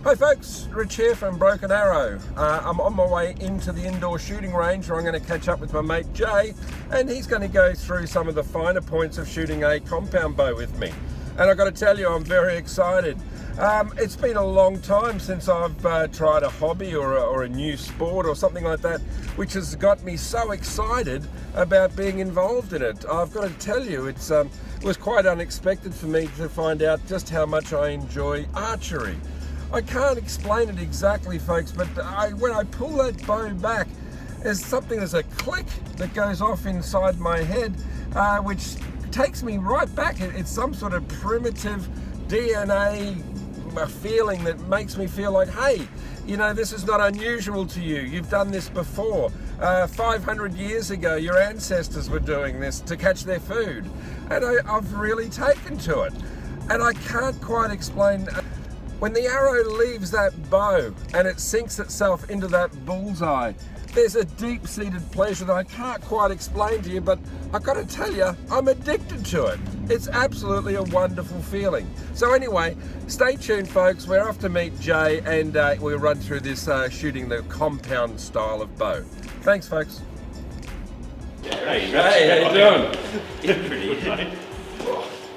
Hi folks, Rich here from Broken Arrow. I'm on my way into the indoor shooting range where I'm going to catch up with my mate Jay, and he's going to go through some of the finer points of shooting a compound bow with me. And I've got to tell you, I'm very excited. It's been a long time since I've tried a hobby or a new sport or something like that, which has got me so excited about being involved in it. I've got to tell you, it was quite unexpected for me to find out just how much I enjoy archery. I can't explain it exactly, folks, but when I pull that bow back, there's a click that goes off inside my head, which takes me right back. It's some sort of primitive DNA feeling that makes me feel like, hey, you know, this is not unusual to you. You've done this before. 500 years ago, your ancestors were doing this to catch their food. And I've really taken to it. And I can't quite explain. When the arrow leaves that bow and it sinks itself into that bullseye, there's a deep-seated pleasure that I can't quite explain to you, but I've got to tell you, I'm addicted to it. It's absolutely a wonderful feeling. So anyway, stay tuned, folks. We're off to meet Jay, and we'll run through this shooting the compound style of bow. Thanks, folks. Hey, how you doing? It's pretty good, mate.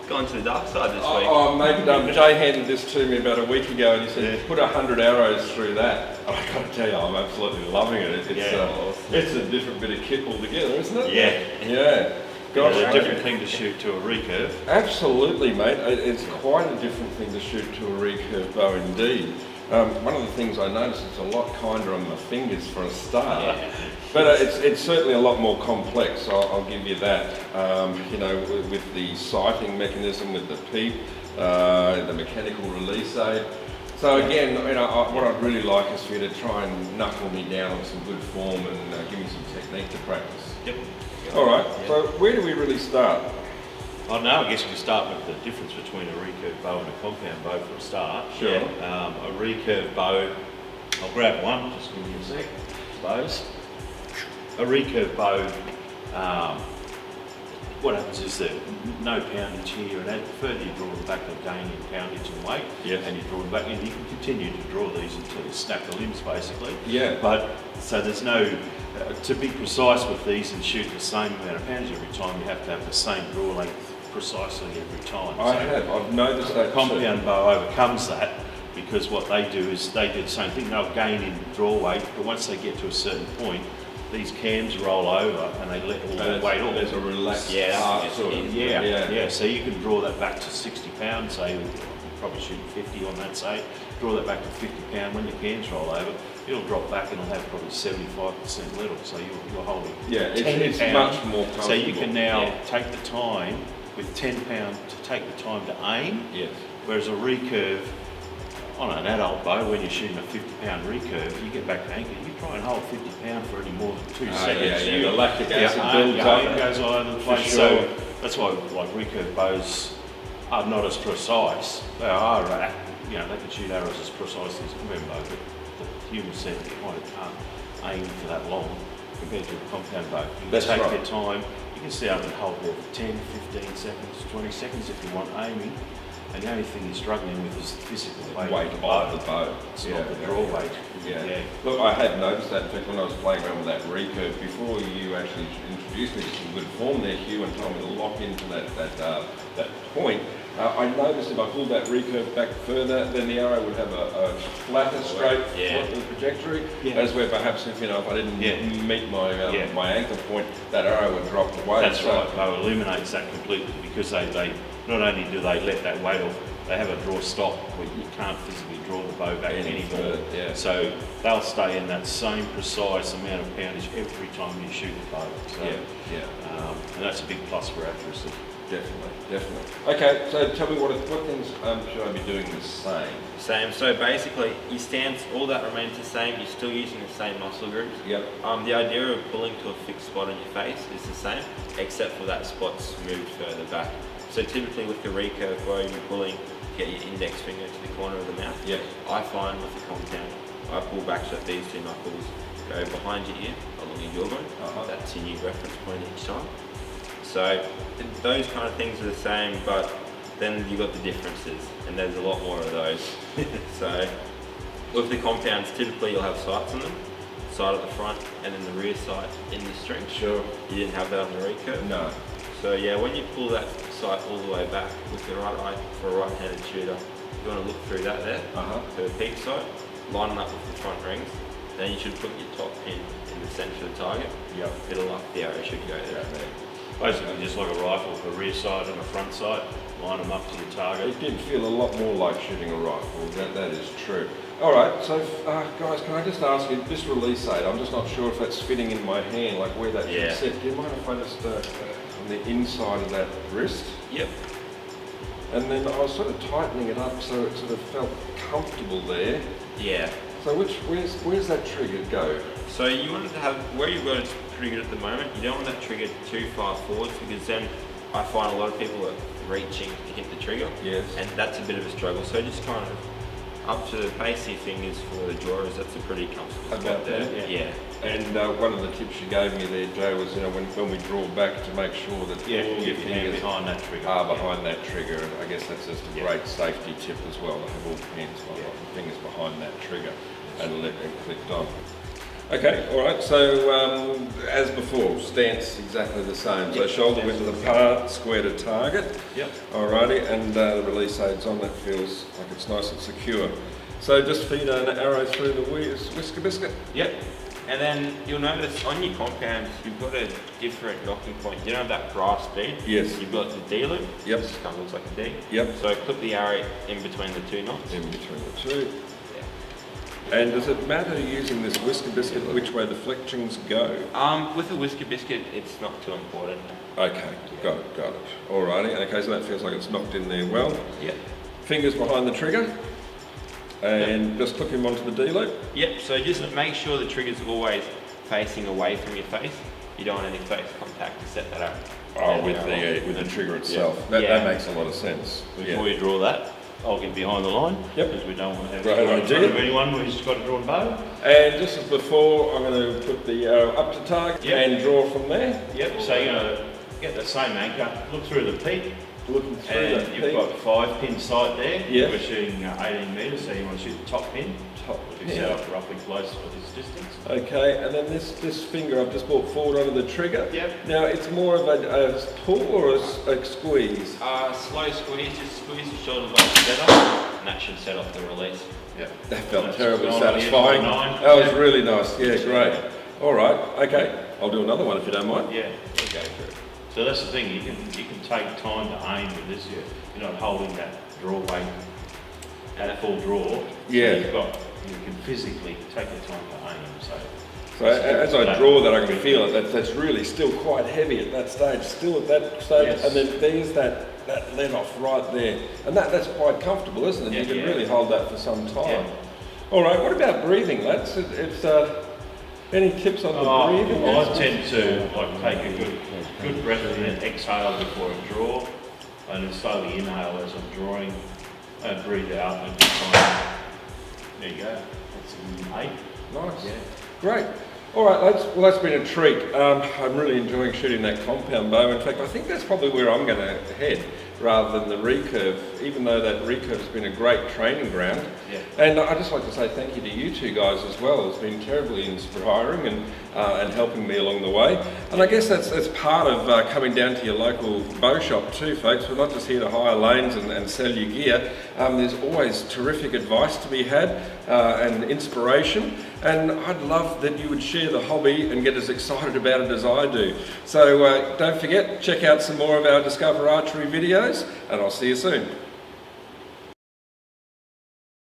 Gone to the dark side this week. Oh, mate, Jay handed this to me about a week ago, and he said, put 100 arrows through that. And I got to tell you, I'm absolutely loving it. It's a different bit of kit altogether, isn't it? Yeah. Gosh, it's a different thing to shoot to a recurve. Absolutely, mate. It's quite a different thing to shoot to a recurve bow indeed. One of the things I noticed is a lot kinder on the fingers for a start, but it's certainly a lot more complex. I'll give you that. You know, with the sighting mechanism, with the peep, the mechanical release aid. So again, you know, what I'd really like is for you to try and knuckle me down on some good form and give me some technique to practice. Yep. All right. So where do we really start? Oh no, I guess we start with the difference between a recurve bow and a compound bow for a start. Sure. A recurve bow, I'll grab one, just give me a sec, bows. A recurve bow, what happens is that no poundage here, and the further you draw them back, they gain in poundage and weight, and you draw them back, and you can continue to draw these until you snap the limbs basically. Yeah. But, so there's no, to be precise with these and shoot the same amount of poundage every time, you have to have the same draw length precisely every time. I've noticed that. Compound bow overcomes that, because what they do is they do the same thing. They'll gain in draw weight, but once they get to a certain point, these cams roll over and they let all the weight off. There's a relaxed So you can draw that back to 60 pounds, say, you probably shoot 50 on that, say, draw that back to 50 pound. When the cams roll over, it'll drop back and it'll have probably 75% level, so you're holding 10 it's pound. much more comfortable. So you can now take the time with 10 pound to take the time to aim, whereas a recurve on an adult bow, when you're shooting a 50 pound recurve, you get back to anchor, you try and hold 50 pound for any more than 2 seconds. The lactic acid builds up. It goes all over the place. Sure. So that's why like recurve bows are not as precise. They are, you know, they can shoot arrows as precisely as a compound bow, but the human set kind of can't aim for that long compared to a compound bow. You can take your time. You can stay up and hold there for 10, 15 seconds, 20 seconds if you want aiming. And the only thing you're struggling with is the physical weight of the bow. It's not the draw weight. Look, I had noticed that. In fact, when I was playing around with that recurve, before you actually introduced me to some good form there, Hugh, and told me to lock into that point, I noticed if I pulled that recurve back further, then the arrow would have a flatter, straight trajectory. As where perhaps if I didn't meet my anchor point, that arrow would drop away. That's right. Bow eliminates that completely, because they not only do they let that weight off, they have a draw stop where you can't physically draw the bow back anymore. So they'll stay in that same precise amount of poundage every time you shoot the bow. So, and that's a big plus for accuracy. Definitely. Okay, so tell me what things should I be doing the same? So basically, your stance, all that remains the same. You're still using the same muscle groups. The idea of pulling to a fixed spot on your face is the same, except for that spot's moved further back. So typically with the recurve, where you're pulling, get your index finger to the corner of the mouth. I find with the compound, I pull back so that these two knuckles go behind your ear, along your jawbone. That's your new reference point each time. So those kind of things are the same, but then you've got the differences, and there's a lot more of those. So With the compounds, typically you'll have sights on them, side at the front and then the rear sight in the string. Sure. You didn't have that on the recurve. No. So yeah, when you pull that sight all the way back with your right eye for a right-handed shooter, you want to look through that there, to a peak sight, line it up with the front rings, then you should put your top pin in the centre of the target. Yep. It'll lock, the arrow should go there. Basically just like a rifle with a rear sight and a front sight, line them up to the target. It did feel a lot more like shooting a rifle, that is true. All right, so guys, can I just ask you, this release aid, I'm just not sure if that's fitting in my hand, like where that should sit. Do you mind if I just, on the inside of that wrist? Yep. And then I was sort of tightening it up so it sort of felt comfortable there. Yeah. So where's that trigger go? So you wanted to have, where you've got it triggered at the moment, you don't want that trigger too far forwards because then I find a lot of people are reaching to hit the trigger. Yes. And that's a bit of a struggle. So just kind of up to the base of your fingers for the drawers, that's a pretty comfortable spot there. Yeah. And one of the tips you gave me there, Joe, was when we draw back to make sure that all your fingers behind that trigger. are behind that trigger. And I guess that's just a great safety tip as well, to have all hands fingers behind that trigger and let it clicked on. Okay, all right, so as before, stance exactly the same. So shoulder width apart, square to target. Yep. Alrighty, and the release aid's on, that feels like it's nice and secure. So just feed an arrow through the whisker biscuit. Yep. And then you'll notice on your compounds, you've got a different knocking point. You don't have that brass bead. Yes. You've got the D loop. Yep. This kind of looks like a D. Yep. So clip the arrow in between the two knots. In between the two. And does it matter using this whisker biscuit which way the fletchings go? With a whisker biscuit, it's not too important. Okay, got it. Alrighty, okay, so that feels like it's knocked in there well. Yep. Fingers behind the trigger, and just clip him onto the D loop. Yep, so just make sure the trigger's always facing away from your face. You don't want any face contact to set that up. Oh, with the trigger itself. That makes a lot of sense. Before you draw that, I'll get behind the line, because we don't want to have Great in front of anyone who's got a drawn bow. And just as before, I'm going to put the arrow up to target and draw from there. Yep, so you're going to get the same anchor, look through the peak, Looking through and that you've peak. got 5 pin sight there. Yep. We're shooting 18 metres, so you want to shoot the top pin. Be set up roughly close to this distance. Okay, and then this finger I've just brought forward onto the trigger. Yep. Now it's more of a pull or a squeeze? Slow squeeze, just squeeze the shoulder blade together, and that should set off the release. Yep. That felt That's terribly nine, satisfying. nine. That was really nice. Yeah, great. All right. Okay. I'll do another one if you don't mind. Yeah. Okay, good. So that's the thing, you can take time to aim with this. You're not holding that draw weight at full draw. Yeah. So you can physically take the time to aim. So as I draw that, I can feel it. That's really still quite heavy at that stage. Still at that stage, Yes. and then there's that let off right there, and that's quite comfortable, isn't it? Yeah, You can yeah. really hold that for some time. Yeah. All right. What about breathing, lads? It's any tips on the breathing? I tend to take a good breath and then exhale before I draw, and then slowly inhale as I'm drawing, and breathe out and just kind of, there you go. That's an 8. Nice. Yeah. Great. All right, lads. Well, that's been a treat. I'm really enjoying shooting that compound bow. In fact, I think that's probably where I'm going to head rather than the recurve, even though that recurve has been a great training ground. Yeah. And I'd just like to say thank you to you two guys as well. It's been terribly inspiring and helping me along the way. And I guess that's part of coming down to your local bow shop too, folks. We're not just here to hire lanes and sell you gear. There's always terrific advice to be had and inspiration. And I'd love that you would share the hobby and get as excited about it as I do. So don't forget, check out some more of our Discover Archery videos, and I'll see you soon.